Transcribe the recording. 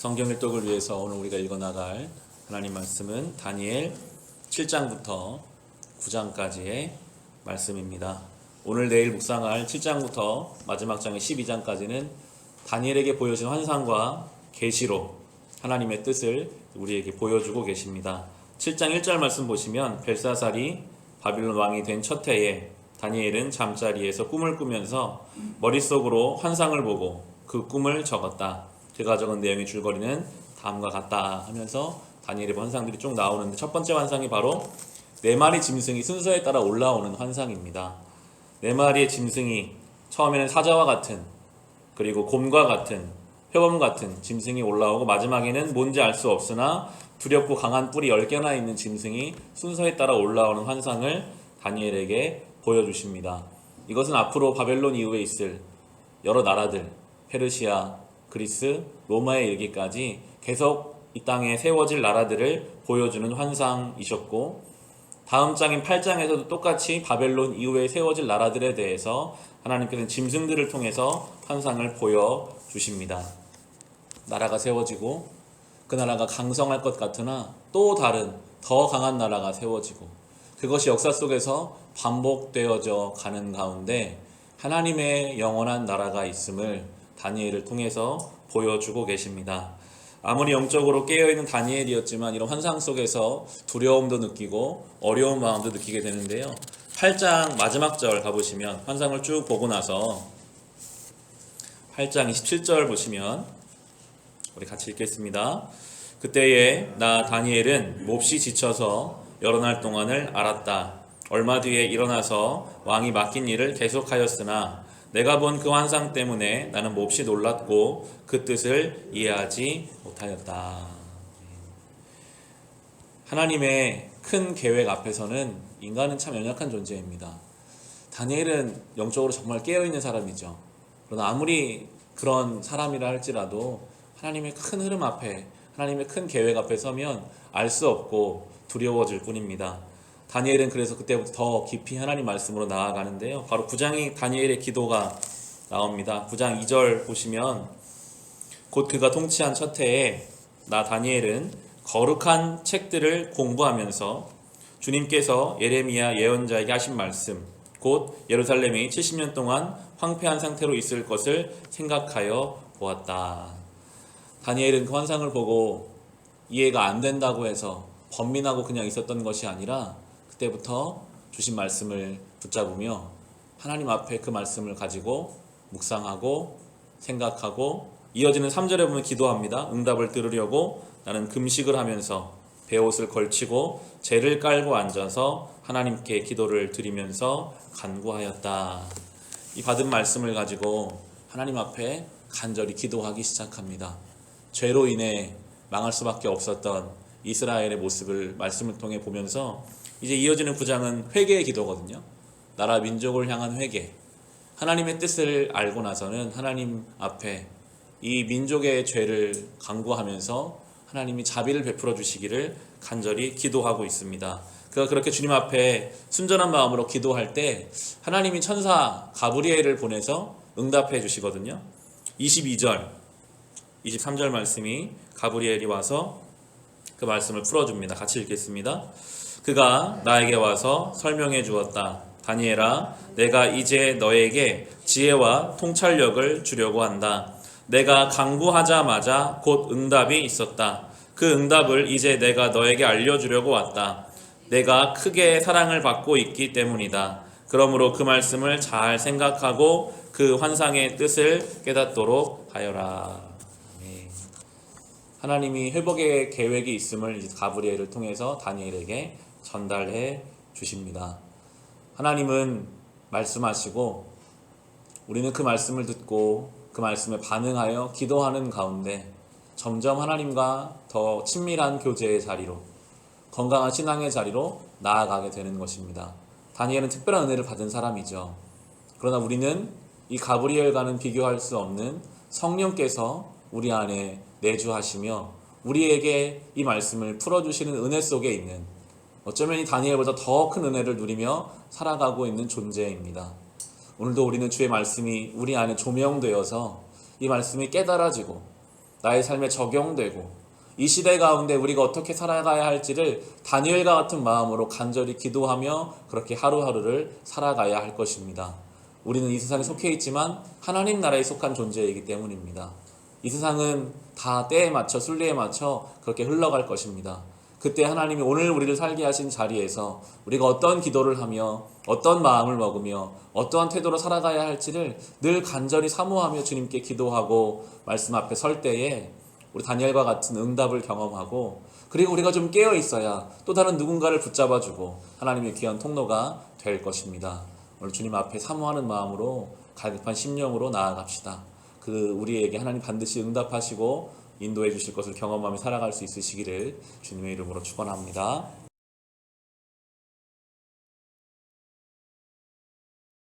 성경 일독을 위해서 오늘 우리가 읽어나갈 하나님 말씀은 다니엘 7장부터 9장까지의 말씀입니다. 오늘 내일 묵상할 7장부터 마지막 장의 12장까지는 다니엘에게 보여진 환상과 계시로 하나님의 뜻을 우리에게 보여주고 계십니다. 7장 1절 말씀 보시면 벨사살이 바빌론 왕이 된 첫 해에 다니엘은 잠자리에서 꿈을 꾸면서 머릿속으로 환상을 보고 그 꿈을 적었다. 그가 적은 내용의 줄거리는 다음과 같다 하면서 다니엘의 환상들이 쭉 나오는데, 첫 번째 환상이 바로 4마리 짐승이 순서에 따라 올라오는 환상입니다. 4마리의 짐승이 처음에는 사자와 같은, 그리고 곰과 같은, 표범 같은 짐승이 올라오고, 마지막에는 뭔지 알 수 없으나 두렵고 강한 뿔이 10개나 있는 짐승이 순서에 따라 올라오는 환상을 다니엘에게 보여주십니다. 이것은 앞으로 바벨론 이후에 있을 여러 나라들, 페르시아, 그리스, 로마에 이르기까지 계속 이 땅에 세워질 나라들을 보여주는 환상이셨고, 다음 장인 8장에서도 똑같이 바벨론 이후에 세워질 나라들에 대해서 하나님께서는 짐승들을 통해서 환상을 보여주십니다. 나라가 세워지고 그 나라가 강성할 것 같으나 또 다른 더 강한 나라가 세워지고, 그것이 역사 속에서 반복되어져 가는 가운데 하나님의 영원한 나라가 있음을 다니엘을 통해서 보여주고 계십니다. 아무리 영적으로 깨어있는 다니엘이었지만 이런 환상 속에서 두려움도 느끼고 어려운 마음도 느끼게 되는데요. 8장 마지막 절 가보시면, 환상을 쭉 보고 나서 8장 27절 보시면 우리 같이 읽겠습니다. 그때에 나 다니엘은 몹시 지쳐서 여러 날 동안을 앓았다. 얼마 뒤에 일어나서 왕이 맡긴 일을 계속하였으나 내가 본 그 환상 때문에 나는 몹시 놀랐고 그 뜻을 이해하지 못하였다. 하나님의 큰 계획 앞에서는 인간은 참 연약한 존재입니다. 다니엘은 영적으로 정말 깨어있는 사람이죠. 그러나 아무리 그런 사람이라 할지라도 하나님의 큰 흐름 앞에, 하나님의 큰 계획 앞에 서면 알 수 없고 두려워질 뿐입니다. 다니엘은 그래서 그때부터 더 깊이 하나님 말씀으로 나아가는데요. 바로 9장이 다니엘의 기도가 나옵니다. 9장 2절 보시면, 곧 그가 통치한 첫 해에 나 다니엘은 거룩한 책들을 공부하면서 주님께서 예레미야 예언자에게 하신 말씀, 곧 예루살렘이 70년 동안 황폐한 상태로 있을 것을 생각하여 보았다. 다니엘은 그 환상을 보고 이해가 안 된다고 해서 번민하고 그냥 있었던 것이 아니라, 그때부터 주신 말씀을 붙잡으며 하나님 앞에 그 말씀을 가지고 묵상하고 생각하고, 이어지는 3절에 보면 기도합니다. 응답을 들으려고 나는 금식을 하면서 베옷을 걸치고 재를 깔고 앉아서 하나님께 기도를 드리면서 간구하였다. 이 받은 말씀을 가지고 하나님 앞에 간절히 기도하기 시작합니다. 죄로 인해 망할 수밖에 없었던 이스라엘의 모습을 말씀을 통해 보면서, 이제 이어지는 9장은 회개의 기도거든요. 나라 민족을 향한 회개. 하나님의 뜻을 알고 나서는 하나님 앞에 이 민족의 죄를 간구하면서 하나님이 자비를 베풀어 주시기를 간절히 기도하고 있습니다. 그가 그렇게 주님 앞에 순전한 마음으로 기도할 때 하나님이 천사 가브리엘을 보내서 응답해 주시거든요. 22절, 23절 말씀이 가브리엘이 와서 그 말씀을 풀어줍니다. 같이 읽겠습니다. 그가 나에게 와서 설명해 주었다. 다니엘아, 내가 이제 너에게 지혜와 통찰력을 주려고 한다. 내가 간구하자마자 곧 응답이 있었다. 그 응답을 이제 내가 너에게 알려주려고 왔다. 내가 크게 사랑을 받고 있기 때문이다. 그러므로 그 말씀을 잘 생각하고 그 환상의 뜻을 깨닫도록 하여라. 하나님이 회복의 계획이 있음을 이제 가브리엘을 통해서 다니엘에게 전달해 주십니다. 하나님은 말씀하시고 우리는 그 말씀을 듣고 그 말씀에 반응하여 기도하는 가운데 점점 하나님과 더 친밀한 교제의 자리로, 건강한 신앙의 자리로 나아가게 되는 것입니다. 다니엘은 특별한 은혜를 받은 사람이죠. 그러나 우리는 이 가브리엘과는 비교할 수 없는 성령께서 우리 안에 내주하시며 우리에게 이 말씀을 풀어주시는 은혜 속에 있는, 어쩌면 이 다니엘보다 더 큰 은혜를 누리며 살아가고 있는 존재입니다. 오늘도 우리는 주의 말씀이 우리 안에 조명되어서 이 말씀이 깨달아지고 나의 삶에 적용되고 이 시대 가운데 우리가 어떻게 살아가야 할지를 다니엘과 같은 마음으로 간절히 기도하며 그렇게 하루하루를 살아가야 할 것입니다. 우리는 이 세상에 속해 있지만 하나님 나라에 속한 존재이기 때문입니다. 이 세상은 다 때에 맞춰 순리에 맞춰 그렇게 흘러갈 것입니다. 그때 하나님이 오늘 우리를 살게 하신 자리에서 우리가 어떤 기도를 하며 어떤 마음을 먹으며 어떠한 태도로 살아가야 할지를 늘 간절히 사모하며 주님께 기도하고 말씀 앞에 설 때에 우리 다니엘과 같은 응답을 경험하고 그리고 우리가 좀 깨어 있어야 또 다른 누군가를 붙잡아주고 하나님의 귀한 통로가 될 것입니다. 오늘 주님 앞에 사모하는 마음으로 갈급한 심령으로 나아갑시다. 그 우리에게 하나님 반드시 응답하시고 인도해 주실 것을 경험하며 살아갈 수 있으시기를 주님의 이름으로 축원합니다.